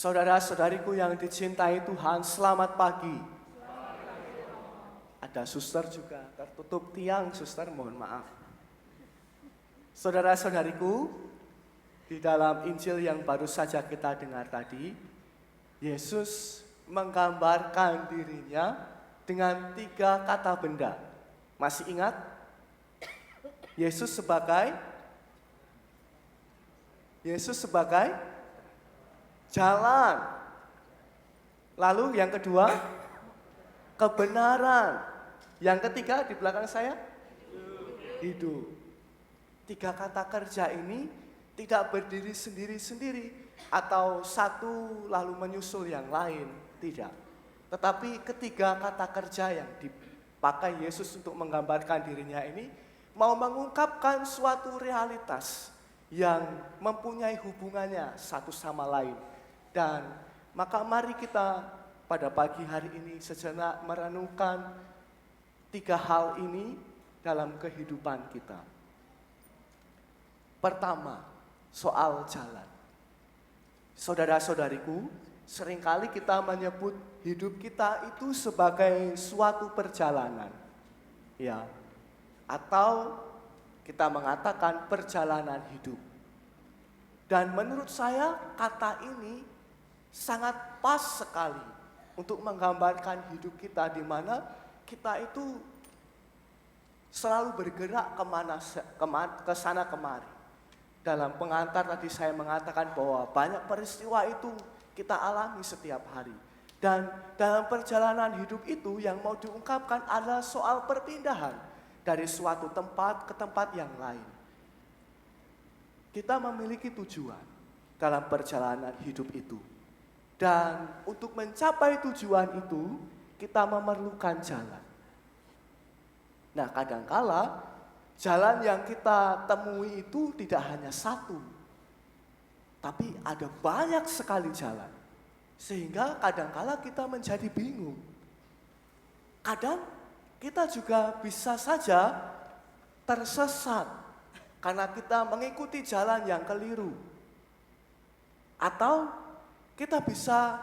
Saudara-saudariku yang dicintai Tuhan, selamat pagi. Ada suster juga, tertutup tiang suster, mohon maaf. Saudara-saudariku, di dalam Injil yang baru saja kita dengar tadi, Yesus menggambarkan dirinya dengan 3 kata benda. Masih ingat? Yesus sebagai jalan. Lalu yang kedua, kebenaran. Yang ketiga di belakang saya, hidup. 3 kata kerja ini tidak berdiri sendiri-sendiri atau satu lalu menyusul yang lain, tidak. Tetapi ketiga kata kerja yang dipakai Yesus untuk menggambarkan dirinya ini mau mengungkapkan suatu realitas yang mempunyai hubungannya satu sama lain. Dan maka mari kita pada pagi hari ini sejenak merenungkan 3 hal ini dalam kehidupan kita. Pertama, soal jalan. Saudara-saudariku, seringkali kita menyebut hidup kita itu sebagai suatu perjalanan. Ya. Atau kita mengatakan perjalanan hidup. Dan menurut saya kata ini sangat pas sekali untuk menggambarkan hidup kita, di mana kita itu selalu bergerak ke sana kemari. Dalam pengantar tadi saya mengatakan bahwa banyak peristiwa itu kita alami setiap hari. Dan dalam perjalanan hidup itu yang mau diungkapkan adalah soal perpindahan dari suatu tempat ke tempat yang lain. Kita memiliki tujuan dalam perjalanan hidup itu. Dan untuk mencapai tujuan itu, kita memerlukan jalan. Nah, kadangkala jalan yang kita temui itu tidak hanya satu, tapi ada banyak sekali jalan. Sehingga kadangkala kita menjadi bingung. Kadang kita juga bisa saja tersesat karena kita mengikuti jalan yang keliru. Atau kita bisa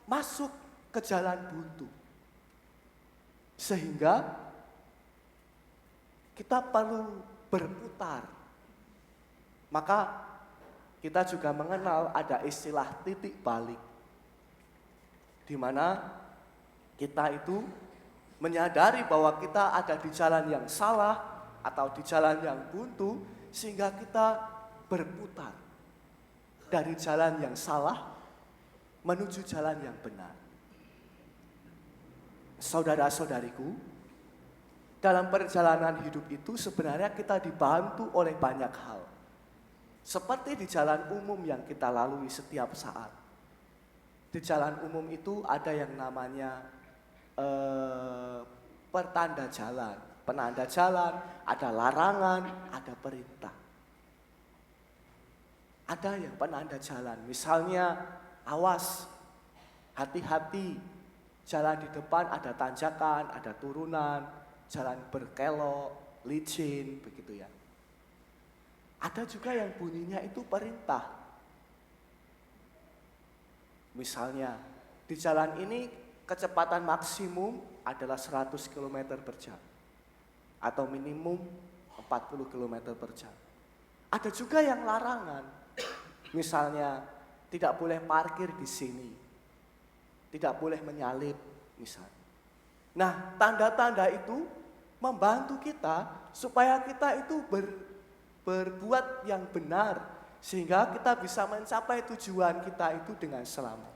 masuk ke jalan buntu. Sehingga kita perlu berputar. Maka kita juga mengenal ada istilah titik balik. Di mana kita itu menyadari bahwa kita ada di jalan yang salah atau di jalan yang buntu, sehingga kita berputar dari jalan yang salah menuju jalan yang benar. Saudara-saudariku, dalam perjalanan hidup itu sebenarnya kita dibantu oleh banyak hal. Seperti di jalan umum yang kita lalui setiap saat. Di jalan umum itu ada yang namanya pertanda jalan. Penanda jalan, ada larangan, ada perintah. Ada yang penanda jalan, misalnya awas, hati-hati, jalan di depan ada tanjakan, ada turunan, jalan berkelok, licin, begitu ya. Ada juga yang bunyinya itu perintah. Misalnya, di jalan ini kecepatan maksimum adalah 100 km per jam. Atau minimum 40 km per jam. Ada juga yang larangan. Misalnya, tidak boleh parkir di sini. Tidak boleh menyalip, misalnya. Nah, tanda-tanda itu membantu kita supaya kita itu berbuat yang benar, sehingga kita bisa mencapai tujuan kita itu dengan selamat.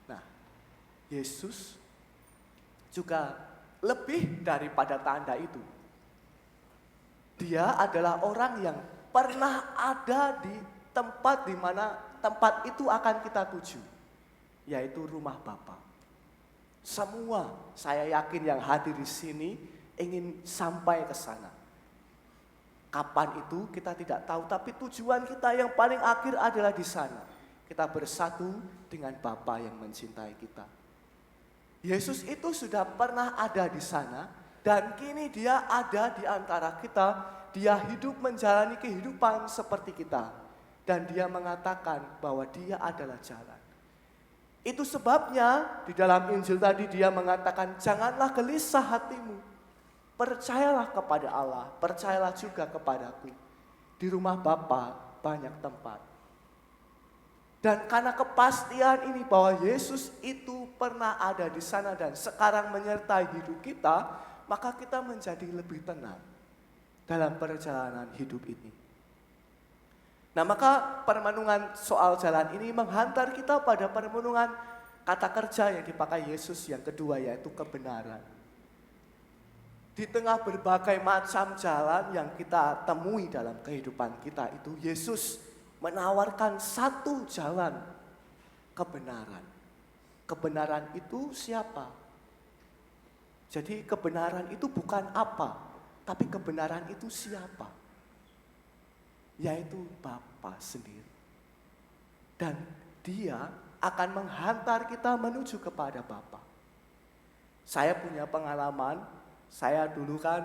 Nah, Yesus juga lebih daripada tanda itu. Dia adalah orang yang pernah ada di tempat di mana tempat itu akan kita tuju, yaitu rumah Bapa. Semua saya yakin yang hadir di sini ingin sampai ke sana. Kapan itu kita tidak tahu, tapi tujuan kita yang paling akhir adalah di sana. Kita bersatu dengan Bapa yang mencintai kita. Yesus itu sudah pernah ada di sana dan kini dia ada di antara kita. Dia hidup menjalani kehidupan seperti kita. Dan dia mengatakan bahwa dia adalah jalan. Itu sebabnya di dalam Injil tadi dia mengatakan, janganlah gelisah hatimu. Percayalah kepada Allah, percayalah juga kepadaku. Di rumah Bapa banyak tempat. Dan karena kepastian ini bahwa Yesus itu pernah ada di sana dan sekarang menyertai hidup kita, maka kita menjadi lebih tenang dalam perjalanan hidup ini. Nah, maka permenungan soal jalan ini menghantar kita pada permenungan kata kerja yang dipakai Yesus yang kedua, yaitu kebenaran. Di tengah berbagai macam jalan yang kita temui dalam kehidupan kita itu, Yesus menawarkan satu jalan kebenaran. Kebenaran itu siapa? Jadi kebenaran itu bukan apa, tapi kebenaran itu siapa? Yaitu Bapa sendiri. Dan dia akan menghantar kita menuju kepada Bapa. Saya punya pengalaman, saya dulu kan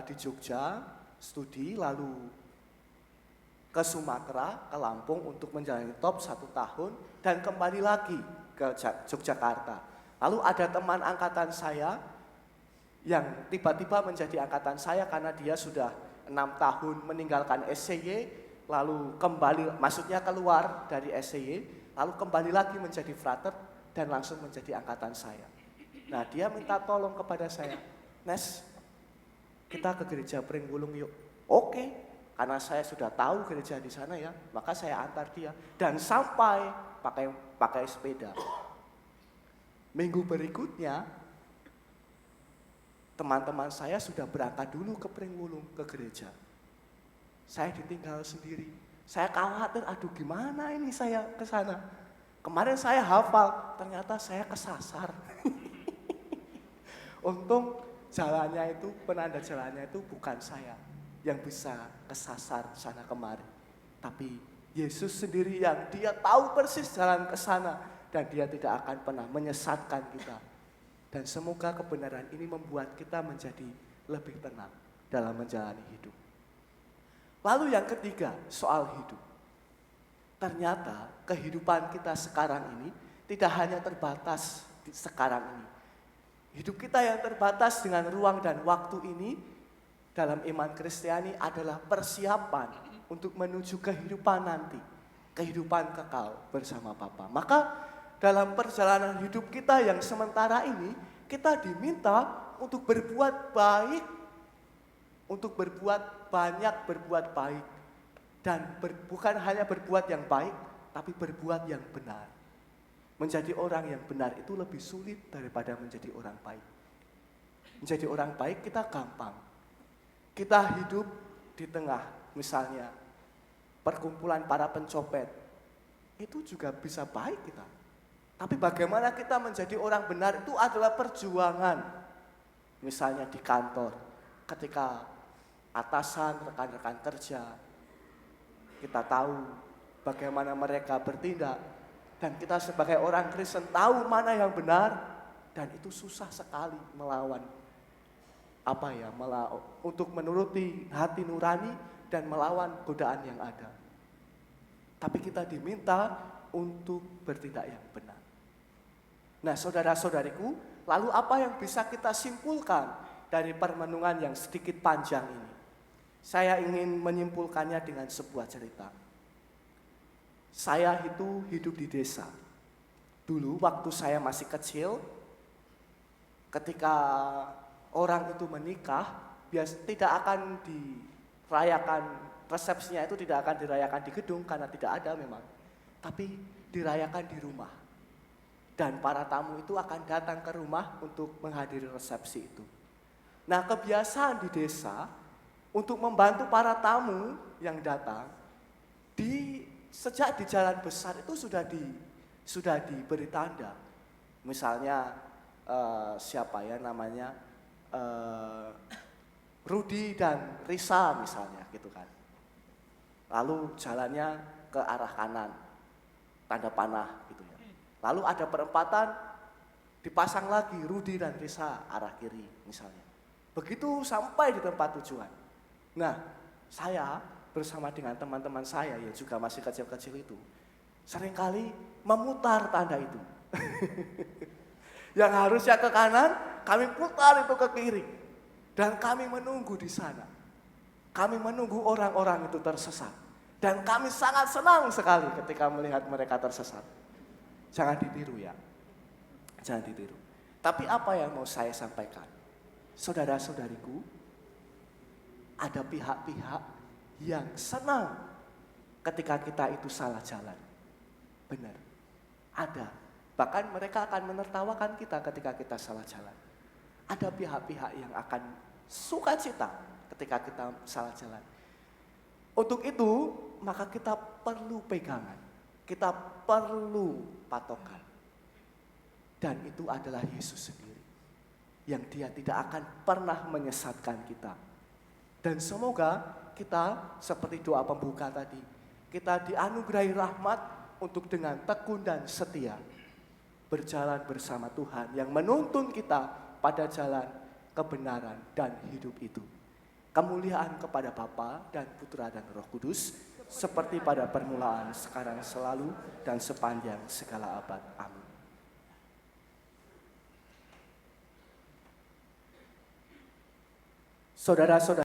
di Jogja studi, lalu ke Sumatera, ke Lampung untuk menjalani top 1 tahun dan kembali lagi ke Yogyakarta. Lalu ada teman angkatan saya yang tiba-tiba menjadi angkatan saya karena dia sudah 6 tahun meninggalkan SCY, lalu kembali, maksudnya keluar dari SCY, lalu kembali lagi menjadi frater dan langsung menjadi angkatan saya. Nah, dia minta tolong kepada saya, Nes, kita ke gereja Pringgulung yuk. Oke, karena saya sudah tahu gereja di sana ya, maka saya antar dia dan sampai pakai sepeda. Minggu berikutnya, teman-teman saya sudah berangkat dulu ke Pringgulung, ke gereja. Saya ditinggal sendiri. Saya khawatir, aduh gimana ini saya ke sana. Kemarin saya hafal, ternyata saya kesasar. Untung jalannya itu, penanda jalannya itu bukan saya yang bisa kesasar sana kemari. Tapi Yesus sendiri yang dia tahu persis jalan ke sana dan dia tidak akan pernah menyesatkan kita. Dan semoga kebenaran ini membuat kita menjadi lebih tenang dalam menjalani hidup. Lalu yang ketiga, soal hidup. Ternyata kehidupan kita sekarang ini tidak hanya terbatas di sekarang ini. Hidup kita yang terbatas dengan ruang dan waktu ini dalam iman Kristiani adalah persiapan untuk menuju kehidupan nanti. Kehidupan kekal bersama Bapa. Maka dalam perjalanan hidup kita yang sementara ini, kita diminta untuk berbuat baik, untuk berbuat banyak, berbuat baik. Dan bukan hanya berbuat yang baik, tapi berbuat yang benar. Menjadi orang yang benar itu lebih sulit daripada menjadi orang baik. Menjadi orang baik kita gampang. Kita hidup di tengah, misalnya perkumpulan para pencopet, itu juga bisa baik kita. Tapi bagaimana kita menjadi orang benar itu adalah perjuangan. Misalnya di kantor, ketika atasan, rekan-rekan kerja, kita tahu bagaimana mereka bertindak. Dan kita sebagai orang Kristen tahu mana yang benar. Dan itu susah sekali melawan. Untuk menuruti hati nurani dan melawan godaan yang ada. Tapi kita diminta untuk bertindak yang benar. Nah, saudara-saudariku, lalu apa yang bisa kita simpulkan dari permenungan yang sedikit panjang ini? Saya ingin menyimpulkannya dengan sebuah cerita. Saya itu hidup di desa. Dulu waktu saya masih kecil, ketika orang itu menikah, tidak akan dirayakan, resepsinya itu tidak akan dirayakan di gedung karena tidak ada memang. Tapi dirayakan di rumah. Dan para tamu itu akan datang ke rumah untuk menghadiri resepsi itu. Nah, kebiasaan di desa untuk membantu para tamu yang datang, sejak di jalan besar itu sudah diberi tanda. Misalnya siapa ya namanya, Rudi dan Risa misalnya gitu kan. Lalu jalannya ke arah kanan, tanda panah gitu ya. Lalu ada perempatan, dipasang lagi Rudi dan Risa arah kiri misalnya. Begitu sampai di tempat tujuan. Nah, saya bersama dengan teman-teman saya yang juga masih kecil-kecil itu, seringkali memutar tanda itu. Yang harusnya ke kanan, kami putar itu ke kiri. Dan kami menunggu di sana. Kami menunggu orang-orang itu tersesat. Dan kami sangat senang sekali ketika melihat mereka tersesat. Jangan ditiru ya. Jangan ditiru. Tapi apa yang mau saya sampaikan? Saudara-saudariku, ada pihak-pihak yang senang ketika kita itu salah jalan. Benar, ada. Bahkan mereka akan menertawakan kita ketika kita salah jalan. Ada pihak-pihak yang akan sukacita ketika kita salah jalan. Untuk itu, maka kita perlu pegangan. Kita perlu patokan. Dan itu adalah Yesus sendiri. Yang Dia tidak akan pernah menyesatkan kita. Dan semoga kita, seperti doa pembuka tadi, kita dianugerahi rahmat untuk dengan tekun dan setia berjalan bersama Tuhan yang menuntun kita pada jalan kebenaran dan hidup itu. Kemuliaan kepada Bapa dan Putra dan Roh Kudus, seperti pada permulaan, sekarang, selalu, dan sepanjang segala abad. Amin. Saudara-saudara,